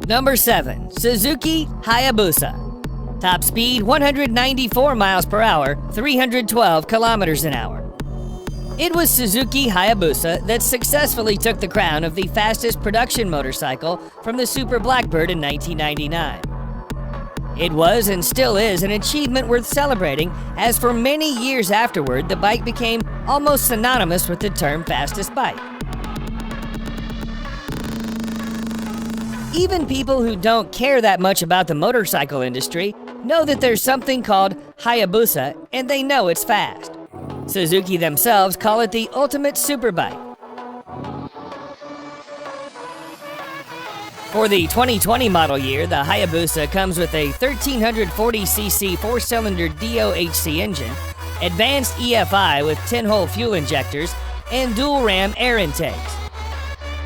Number 7. Suzuki Hayabusa. Top speed 194 miles per hour, 312 kilometers an hour. It was Suzuki Hayabusa that successfully took the crown of the fastest production motorcycle from the Super Blackbird in 1999. It was and still is an achievement worth celebrating, as for many years afterward, the bike became almost synonymous with the term fastest bike. Even people who don't care that much about the motorcycle industry know that there's something called Hayabusa, and they know it's fast. Suzuki themselves call it the ultimate superbike. For the 2020 model year, the Hayabusa comes with a 1340cc four-cylinder DOHC engine, advanced EFI with 10-hole fuel injectors, and dual-ram air intakes.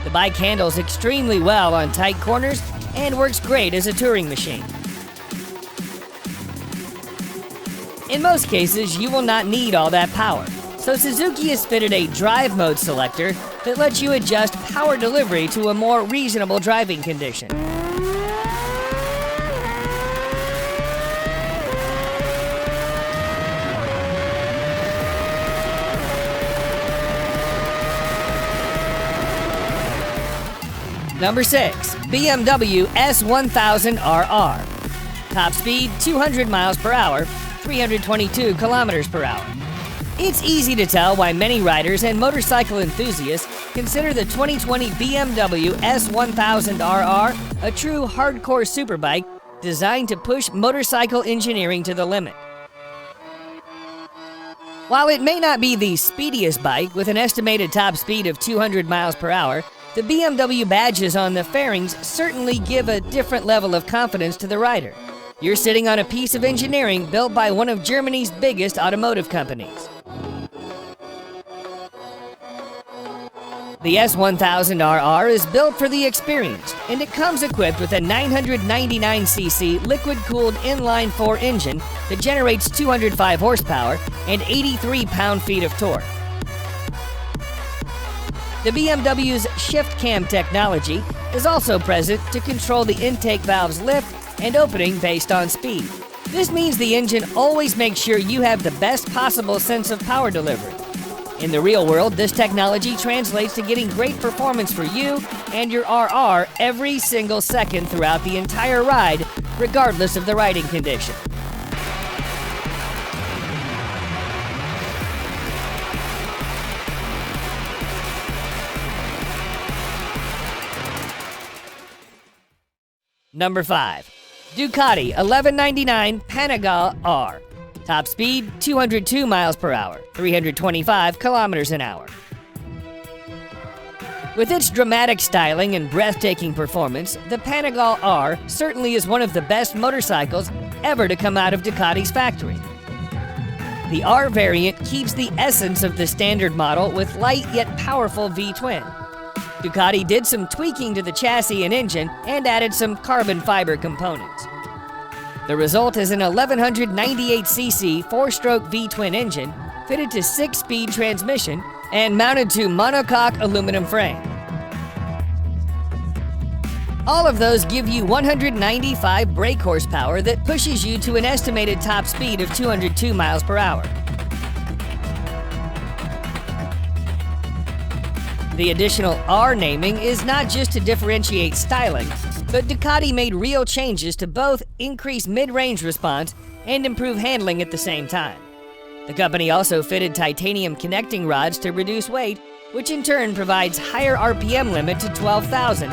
The bike handles extremely well on tight corners and works great as a touring machine. In most cases, you will not need all that power, so Suzuki has fitted a drive mode selector that lets you adjust power delivery to a more reasonable driving condition. Number 6. BMW S1000RR. Top speed 200 miles per hour, 322 kilometers per hour. It's easy to tell why many riders and motorcycle enthusiasts consider the 2020 BMW S1000RR a true hardcore superbike designed to push motorcycle engineering to the limit. While it may not be the speediest bike with an estimated top speed of 200 miles per hour, the BMW badges on the fairings certainly give a different level of confidence to the rider. You're sitting on a piece of engineering built by one of Germany's biggest automotive companies. The S1000RR is built for the experienced, and it comes equipped with a 999cc liquid-cooled inline-4 engine that generates 205 horsepower and 83 pound-feet of torque. The BMW's shift cam technology is also present to control the intake valve's lift and opening based on speed. This means the engine always makes sure you have the best possible sense of power delivery. In the real world, this technology translates to getting great performance for you and your RR every single second throughout the entire ride, regardless of the riding condition. Number 5. Ducati 1199 Panigale R. Top speed 202 miles per hour, 325 kilometers an hour. With its dramatic styling and breathtaking performance, the Panigale R certainly is one of the best motorcycles ever to come out of Ducati's factory. The R variant keeps the essence of the standard model with light yet powerful V-twin. Ducati did some tweaking to the chassis and engine and added some carbon fiber components. The result is an 1198cc four-stroke V-twin engine fitted to 6-speed transmission and mounted to monocoque aluminum frame. All of those give you 195 brake horsepower that pushes you to an estimated top speed of 202 miles per hour. The additional R naming is not just to differentiate styling, but Ducati made real changes to both increase mid-range response and improve handling at the same time. The company also fitted titanium connecting rods to reduce weight, which in turn provides higher RPM limit to 12,000.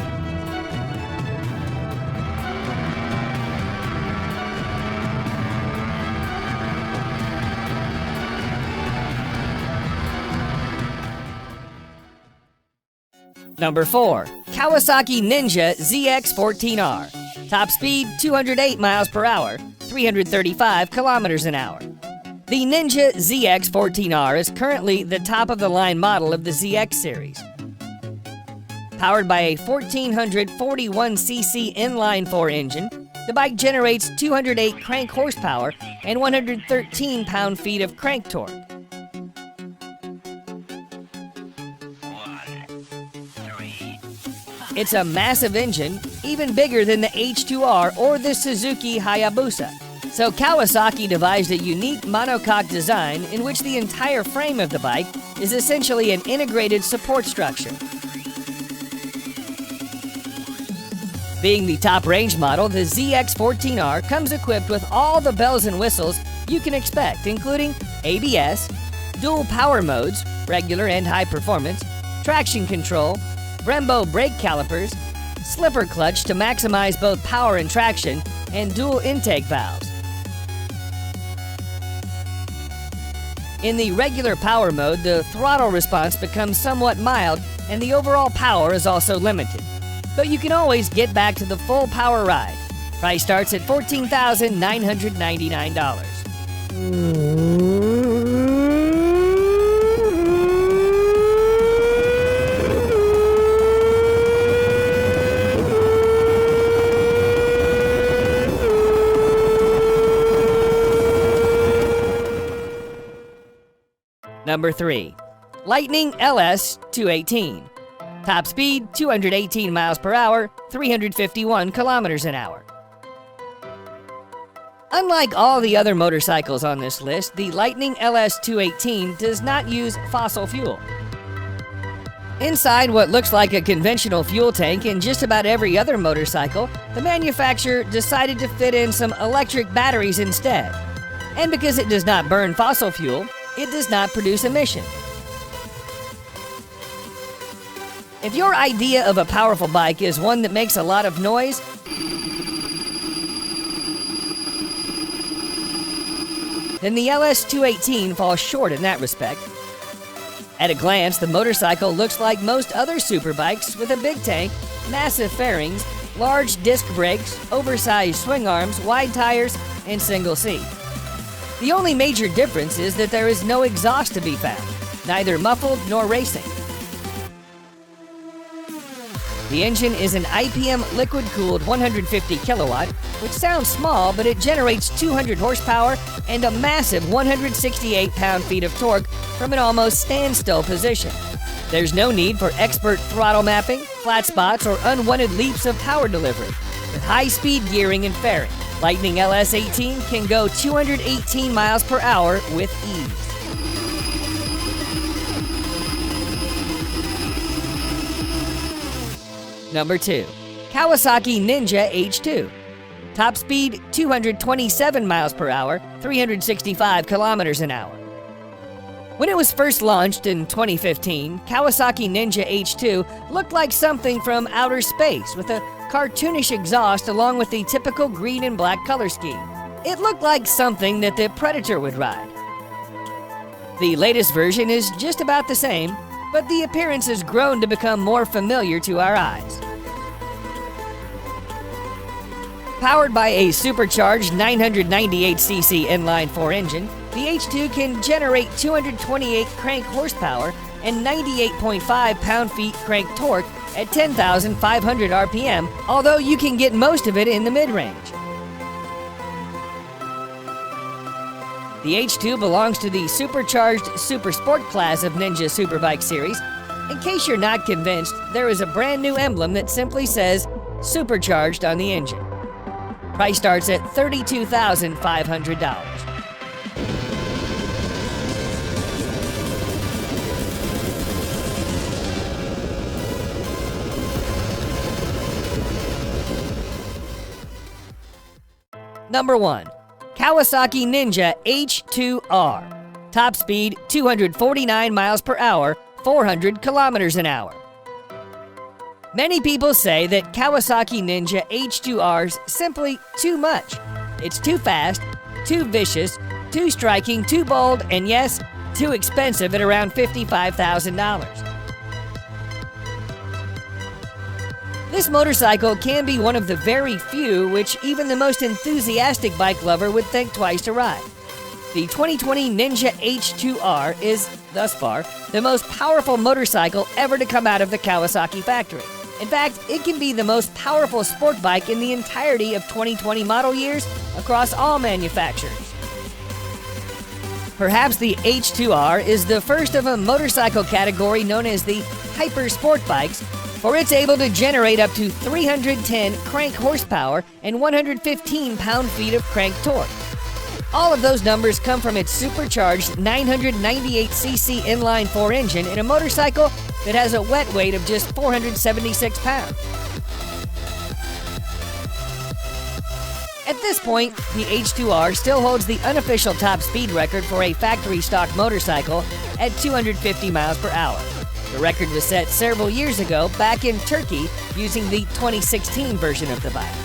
Number 4. Kawasaki Ninja ZX14R. Top speed 208 miles per hour, 335 kilometers an hour. The Ninja ZX14R is currently the top-of-the-line model of the ZX series. Powered by a 1441cc inline-4 engine, the bike generates 208 crank horsepower and 113 pound-feet of crank torque. It's a massive engine, even bigger than the H2R or the Suzuki Hayabusa. So Kawasaki devised a unique monocoque design in which the entire frame of the bike is essentially an integrated support structure. Being the top-range model, the ZX-14R comes equipped with all the bells and whistles you can expect, including ABS, dual power modes, regular and high performance, traction control, Brembo brake calipers, slipper clutch to maximize both power and traction, and dual intake valves. In the regular power mode, the throttle response becomes somewhat mild and the overall power is also limited. But you can always get back to the full power ride. Price starts at $14,999. Number 3. Lightning LS 218. Top speed 218 miles per hour, 351 kilometers an hour. Unlike all the other motorcycles on this list, the Lightning LS 218 does not use fossil fuel. Inside what looks like a conventional fuel tank in just about every other motorcycle, the manufacturer decided to fit in some electric batteries instead. And because it does not burn fossil fuel, it does not produce emission. If your idea of a powerful bike is one that makes a lot of noise, then the LS218 falls short in that respect. At a glance, the motorcycle looks like most other superbikes with a big tank, massive fairings, large disc brakes, oversized swing arms, wide tires, and single seat. The only major difference is that there is no exhaust to be found, neither muffled nor racing. The engine is an IPM liquid-cooled 150 kilowatt, which sounds small, but it generates 200 horsepower and a massive 168 pound-feet of torque from an almost standstill position. There's no need for expert throttle mapping, flat spots, or unwanted leaps of power delivery. With high-speed gearing and fairing, Lightning LS18 can go 218 miles per hour with ease. Number 2. Kawasaki Ninja H2. Top speed 227 miles per hour, 365 kilometers an hour. When it was first launched in 2015, Kawasaki Ninja H2 looked like something from outer space with a cartoonish exhaust along with the typical green and black color scheme. It looked like something that the Predator would ride. The latest version is just about the same, but the appearance has grown to become more familiar to our eyes. Powered by a supercharged 998cc inline-4 engine, the H2 can generate 228 crank horsepower and 98.5 pound-feet crank torque at 10,500 RPM, although you can get most of it in the mid-range. The H2 belongs to the supercharged Super Sport class of Ninja Superbike series. In case you're not convinced, there is a brand new emblem that simply says Supercharged on the engine. Price starts at $32,500. Number 1. Kawasaki Ninja H2R. Top speed 249 miles per hour, 400 kilometers an hour. Many people say that Kawasaki Ninja H2R's simply too much. It's too fast, too vicious, too striking, too bold, and yes, too expensive at around $55,000. This motorcycle can be one of the very few which even the most enthusiastic bike lover would think twice to ride. The 2020 Ninja H2R is, thus far, the most powerful motorcycle ever to come out of the Kawasaki factory. In fact, it can be the most powerful sport bike in the entirety of 2020 model years across all manufacturers. Perhaps the H2R is the first of a motorcycle category known as the Hyper Sport Bikes, for it's able to generate up to 310 crank horsepower and 115 pound-feet of crank torque. All of those numbers come from its supercharged 998cc inline-4 engine in a motorcycle that has a wet weight of just 476 pounds. At this point, the H2R still holds the unofficial top speed record for a factory-stock motorcycle at 250 miles per hour. The record was set several years ago back in Turkey using the 2016 version of the bike.